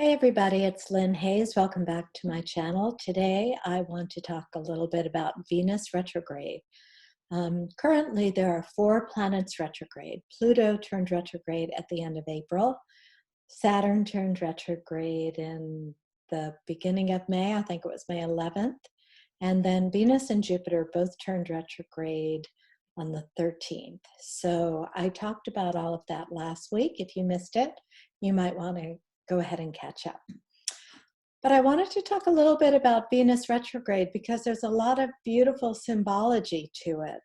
Hey everybody, it's Lynn Hayes. Welcome back to my channel. Today I want to talk a little bit about Venus retrograde. Currently there are 4 planets retrograde. Pluto turned retrograde at the end of April. Saturn turned retrograde in the beginning of May, I think it was May 11th. And then Venus and Jupiter both turned retrograde on the 13th. So I talked about all of that last week. If you missed it, you might want to go ahead and catch up. But I wanted to talk a little bit about Venus retrograde because there's a lot of beautiful symbology to it.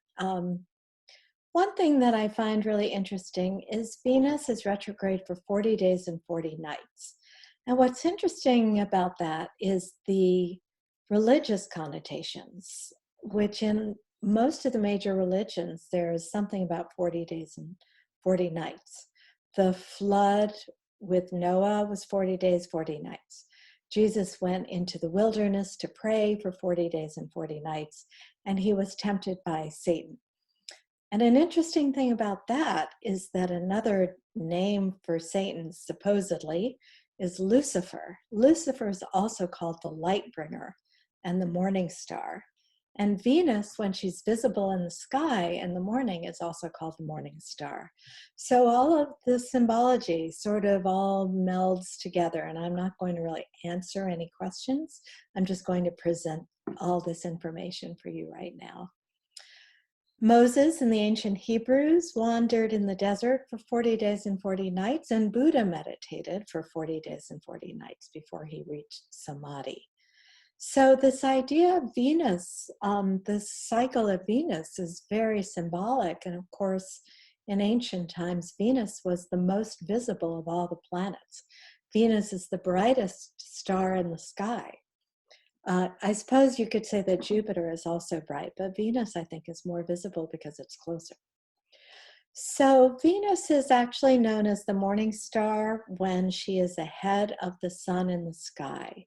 One thing that I find really interesting is Venus is retrograde for 40 days and 40 nights. And what's interesting about that is the religious connotations, which in most of the major religions, there is something about 40 days and 40 nights. The flood with Noah was 40 days, 40 nights. Jesus went into the wilderness to pray for 40 days and 40 nights, and he was tempted by Satan. And an interesting thing about that is that another name for Satan, supposedly, is Lucifer. Lucifer is also called the light bringer and the morning star. And Venus, when she's visible in the sky in the morning, is also called the morning star. So all of the symbology sort of all melds together, and I'm not going to really answer any questions. I'm just going to present all this information for you right now. Moses and the ancient Hebrews wandered in the desert for 40 days and 40 nights, and Buddha meditated for 40 days and 40 nights before he reached Samadhi. So this idea of Venus, this cycle of Venus is very symbolic. And of course, in ancient times, Venus was the most visible of all the planets. Venus is the brightest star in the sky. I suppose you could say that Jupiter is also bright, but Venus, I think, is more visible because it's closer. So Venus is actually known as the morning star when she is ahead of the sun in the sky.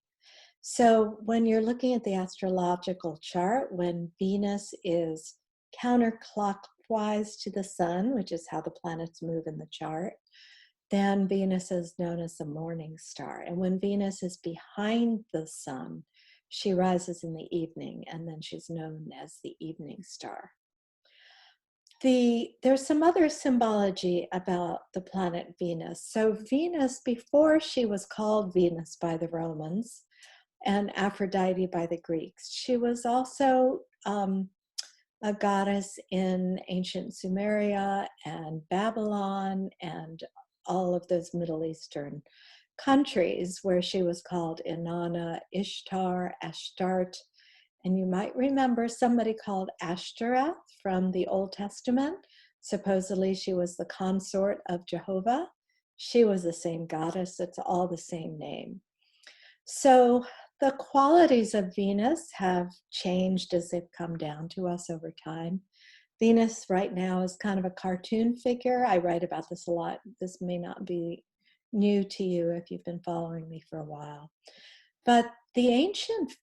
So when you're looking at the astrological chart, when Venus is counterclockwise to the sun, which is how the planets move in the chart, then Venus is known as the morning star. And when Venus is behind the sun, she rises in the evening, and then she's known as the evening star. There's some other symbology about the planet Venus. So Venus, before she was called Venus by the Romans, and Aphrodite by the Greeks. She was also a goddess in ancient Sumeria and Babylon and all of those Middle Eastern countries where she was called Inanna, Ishtar, Ashtart. And you might remember somebody called Ashtoreth from the Old Testament. Supposedly she was the consort of Jehovah. She was the same goddess. It's all the same name. So the qualities of Venus have changed as they've come down to us over time. Venus right now is kind of a cartoon figure. I write about this a lot. This may not be new to you if you've been following me for a while. But the ancient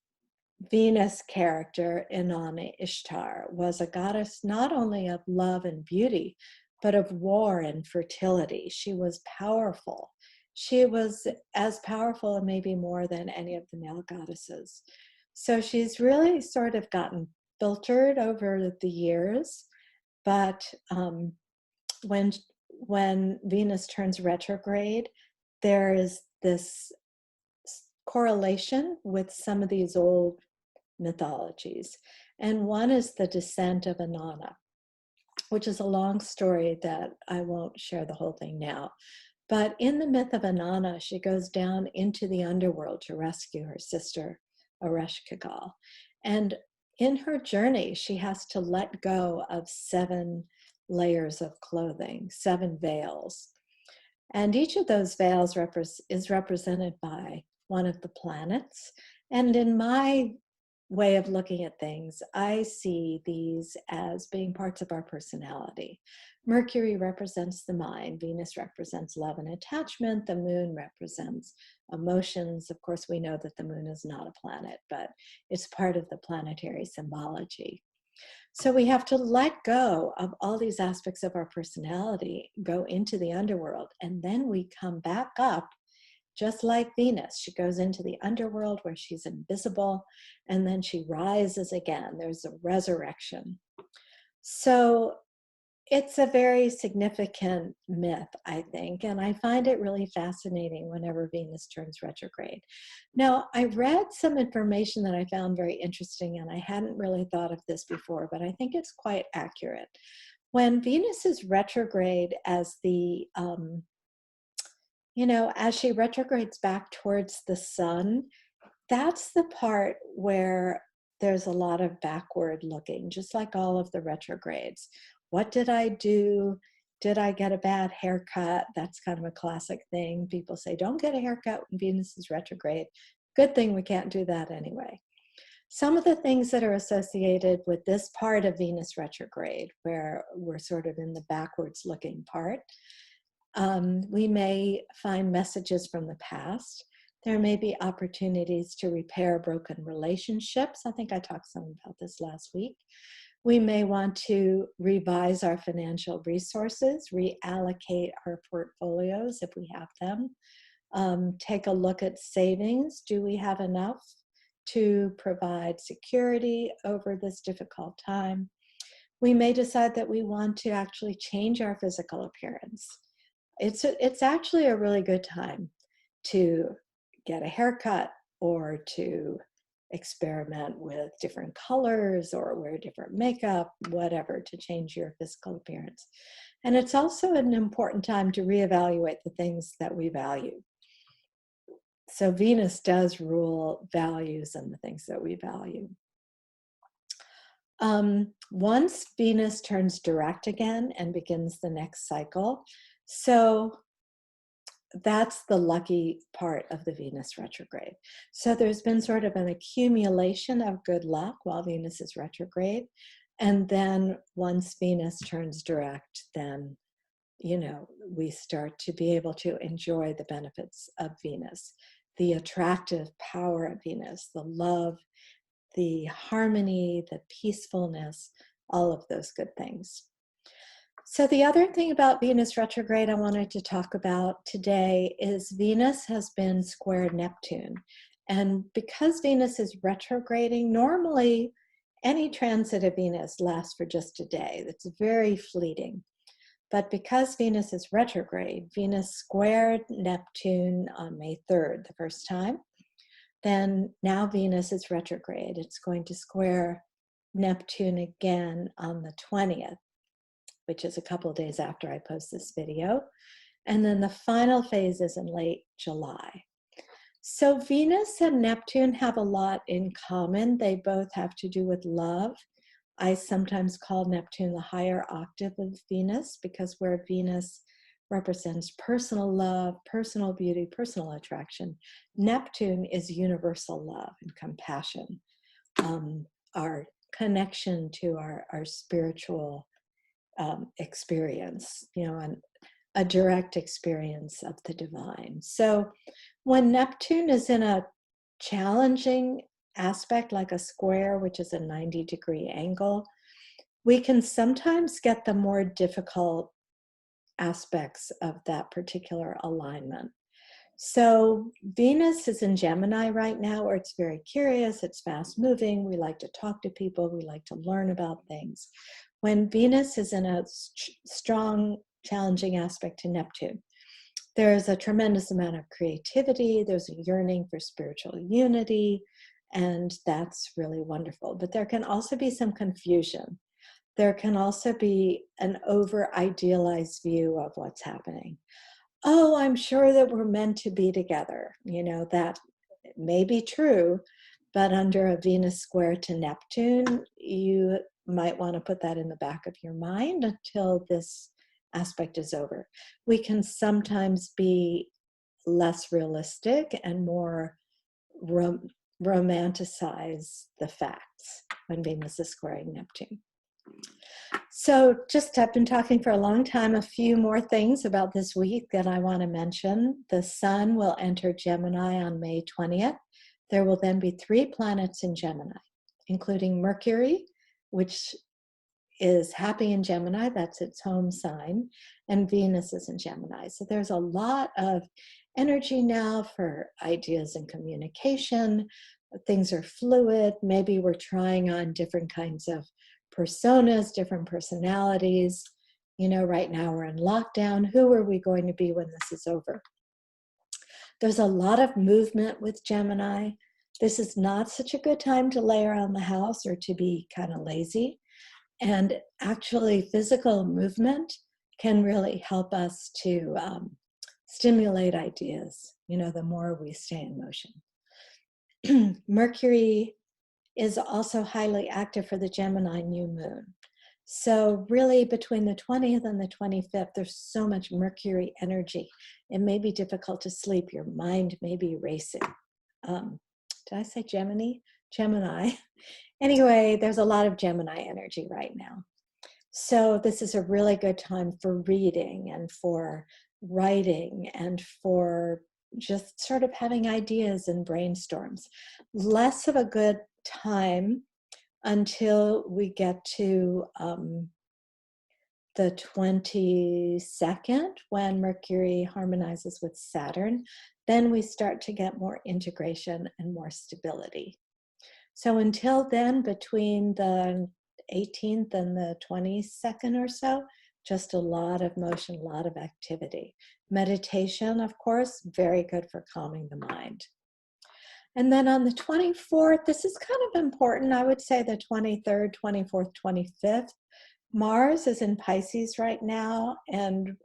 Venus character, Inanna Ishtar, was a goddess not only of love and beauty, but of war and fertility. She was powerful. She was as powerful and maybe more than any of the male goddesses. So she's really sort of gotten filtered over the years. But when Venus turns retrograde, there is this correlation with some of these old mythologies. And one is the descent of Inanna, which is a long story that I won't share the whole thing now. But in the myth of Inanna, she goes down into the underworld to rescue her sister, Ereshkigal. And in her journey, she has to let go of 7 layers of clothing, 7 veils. And each of those veils is represented by one of the planets. And in my way of looking at things, I see these as being parts of our personality. Mercury represents the mind, Venus represents love and attachment, the moon represents emotions. Of course, we know that the moon is not a planet, but it's part of the planetary symbology. So we have to let go of all these aspects of our personality, go into the underworld, and then we come back up just like Venus. She goes into the underworld where she's invisible, and then she rises again. There's a resurrection. So it's a very significant myth, I think, and I find it really fascinating whenever Venus turns retrograde. Now, I read some information that I found very interesting, and I hadn't really thought of this before, but I think it's quite accurate. When Venus is retrograde as as she retrogrades back towards the sun, that's the part where there's a lot of backward looking, just like all of the retrogrades. What did I do? Did I get a bad haircut? That's kind of a classic thing. People say, don't get a haircut when Venus is retrograde. Good thing we can't do that anyway. Some of the things that are associated with this part of Venus retrograde, where we're sort of in the backwards looking part, we may find messages from the past. There may be opportunities to repair broken relationships. I think I talked some about this last week. We may want to revise our financial resources, reallocate our portfolios if we have them. Take a look at savings. Do we have enough to provide security over this difficult time? We may decide that we want to actually change our physical appearance. It's actually a really good time to get a haircut or to experiment with different colors or wear different makeup, whatever, to change your physical appearance. And it's also an important time to reevaluate the things that we value. So Venus does rule values and the things that we value. Once Venus turns direct again and begins the next cycle, so that's the lucky part of the Venus retrograde. So there's been sort of an accumulation of good luck while Venus is retrograde. And then once Venus turns direct, then, we start to be able to enjoy the benefits of Venus, the attractive power of Venus, the love, the harmony, the peacefulness, all of those good things. So the other thing about Venus retrograde I wanted to talk about today is Venus has been square Neptune. And because Venus is retrograding, normally any transit of Venus lasts for just a day. That's very fleeting. But because Venus is retrograde, Venus squared Neptune on May 3rd, the first time. Then now Venus is retrograde. It's going to square Neptune again on the 20th. Which is a couple of days after I post this video. And then the final phase is in late July. So Venus and Neptune have a lot in common. They both have to do with love. I sometimes call Neptune the higher octave of Venus because where Venus represents personal love, personal beauty, personal attraction, Neptune is universal love and compassion, our connection to our spiritual experience, and a direct experience of the divine. So when Neptune is in a challenging aspect like a square, which is a 90-degree angle, we can sometimes get the more difficult aspects of that particular alignment. So Venus is in Gemini right now, where it's very curious, it's fast moving, we like to talk to people, we like to learn about things. When Venus is in a strong, challenging aspect to Neptune, there's a tremendous amount of creativity, there's a yearning for spiritual unity, and that's really wonderful. But there can also be some confusion. There can also be an over-idealized view of what's happening. Oh, I'm sure that we're meant to be together. That may be true, but under a Venus square to Neptune, you might want to put that in the back of your mind until this aspect is over. We can sometimes be less realistic and more romanticize the facts when Venus is squaring Neptune. So I've been talking for a long time, a few more things about this week that I want to mention. The sun will enter Gemini on May 20th. There will then be 3 planets in Gemini, including Mercury, which is happy in Gemini, that's its home sign, and Venus is in Gemini. So there's a lot of energy now for ideas and communication. Things are fluid. Maybe we're trying on different kinds of personas, different personalities. You know, right now we're in lockdown. Who are we going to be when this is over? There's a lot of movement with Gemini. This is not such a good time to lay around the house or to be kind of lazy. And actually, physical movement can really help us to stimulate ideas, you know, the more we stay in motion. Mercury is also highly active for the Gemini New Moon. So really between the 20th and the 25th, there's so much Mercury energy. It may be difficult to sleep. Your mind may be racing. Did I say Gemini? Gemini. Anyway, there's a lot of Gemini energy right now. So this is a really good time for reading and for writing and for just sort of having ideas and brainstorms. Less of a good time until we get to the 22nd, when Mercury harmonizes with Saturn. Then we start to get more integration and more stability. So until then, between the 18th and the 22nd or so, just a lot of motion, a lot of activity. Meditation, of course, very good for calming the mind. And then on the 24th, this is kind of important, I would say the 23rd, 24th, 25th. Mars is in Pisces right now, and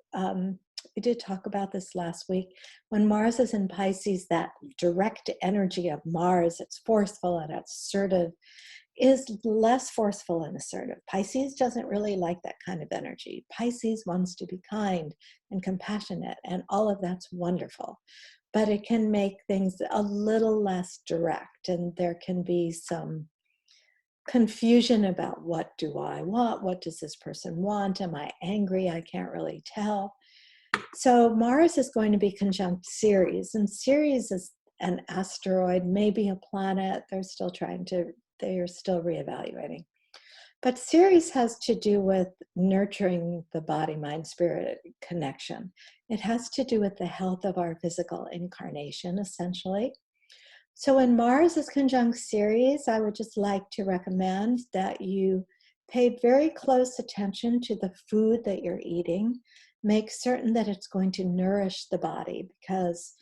we did talk about this last week. When Mars is in Pisces, that direct energy of Mars, it's forceful and assertive, is less forceful and assertive. Pisces doesn't really like that kind of energy. Pisces wants to be kind and compassionate, and all of that's wonderful. But it can make things a little less direct, and there can be some confusion about what do I want? What does this person want? Am I angry? I can't really tell. So Mars is going to be conjunct Ceres, and Ceres is an asteroid, maybe a planet. They're still reevaluating. But Ceres has to do with nurturing the body, mind, spirit connection. It has to do with the health of our physical incarnation, essentially. So when Mars is conjunct Ceres, I would just like to recommend that you pay very close attention to the food that you're eating. Make certain that it's going to nourish the body, because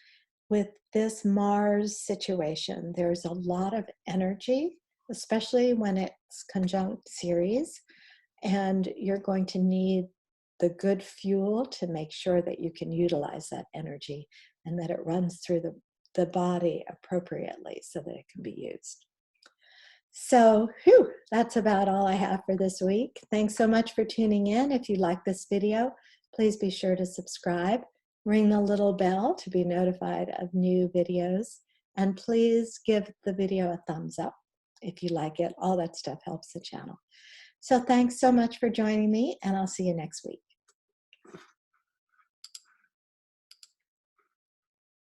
with this Mars situation, there's a lot of energy, especially when it's conjunct Ceres, and you're going to need the good fuel to make sure that you can utilize that energy and that it runs through the body appropriately so that it can be used. So, that's about all I have for this week. Thanks so much for tuning in. If you like this video, please be sure to subscribe, ring the little bell to be notified of new videos, and please give the video a thumbs up if you like it. All that stuff helps the channel. So thanks so much for joining me, and I'll see you next week.